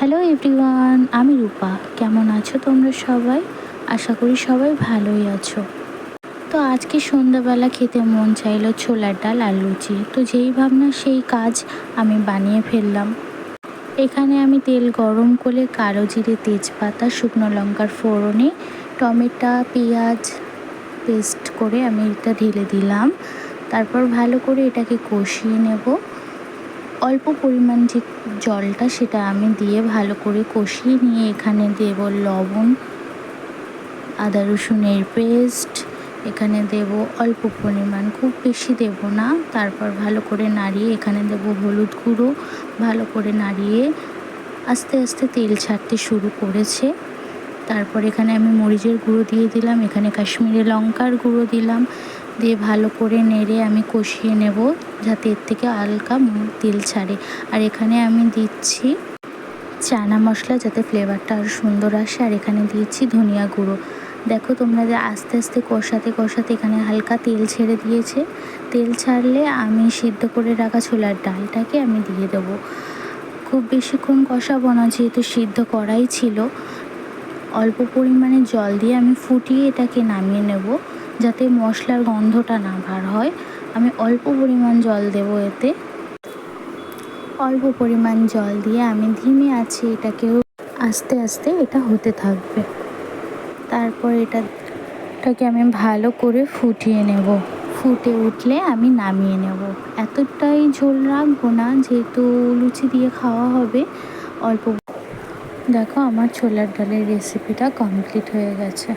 Hello everyone, আমি রূপা। কেমন আছো তোমরা সবাই? আশা করি সবাই ভালোই আছো। তো আজকে সন্ধ্যাবেলা খেতে মন চাইলো ছোলার ডাল আর লুচি। তো যেই ভাবনা সেই কাজ, আমি বানিয়ে ফেললাম। এখানে আমি তেল গরম করে কালো জিরে, তেজপাতা, শুকনো লঙ্কার ফোড়নে টমেটো, পেঁয়াজ পেস্ট করে আমি এটা ঢেলে দিলাম। তারপর ভালো করে এটাকে কষিয়ে নেব। অল্প পরিমাণ যে জলটা সেটা আমি দিয়ে ভালো করে কষিয়ে নিয়ে এখানে দেব লবণ, আদা রসুনের পেস্ট, এখানে দেব অল্প পরিমাণ, খুব বেশি দেব না। তারপর ভালো করে নাড়িয়ে এখানে দেব হলুদ গুঁড়ো। ভালো করে নাড়িয়ে আস্তে আস্তে তেল ছাড়তে শুরু করেছে। তারপর এখানে আমি মরিচের গুঁড়ো দিয়ে দিলাম, এখানে কাশ্মীরি লঙ্কার গুঁড়ো দিলাম, দিয়ে ভালো করে নেড়ে আমি কষিয়ে নেব যাতে এর থেকে হালকা তেল ছাড়ে। আর এখানে আমি দিচ্ছি চানা মশলা যাতে ফ্লেভারটা আরও সুন্দর আসে। আর এখানে দিয়েছি ধনিয়া গুঁড়ো। দেখো তোমরা যে আস্তে আস্তে কষাতে কষাতে এখানে হালকা তেল ছেড়ে দিয়েছে। তেল ছাড়লে আমি সিদ্ধ করে রাখা ছোলার ডালটাকে আমি দিয়ে দেবো। খুব বেশিক্ষণ কষাবো না, যেহেতু সিদ্ধ করাই ছিল। অল্প পরিমাণে জল দিয়ে আমি ফুটিয়ে এটাকে নামিয়ে নেব যাতে মশলার গন্ধটা না বার হয়। আমি অল্প পরিমাণ জল দেব এতে। অল্প পরিমাণ জল দিয়ে আমি ধিমে আছি এটাকেও আস্তে আস্তে এটা হতে থাকবে। তারপর এটাকে আমি ভালো করে ফুটিয়ে নেব। ফুটে উঠলে আমি নামিয়ে নেব। এতটাই ঝোল রাখবো না, যেহেতু লুচি দিয়ে খাওয়া হবে। অল্প। দেখো আমার ছোলার ডালের রেসিপিটা কমপ্লিট হয়ে গেছে।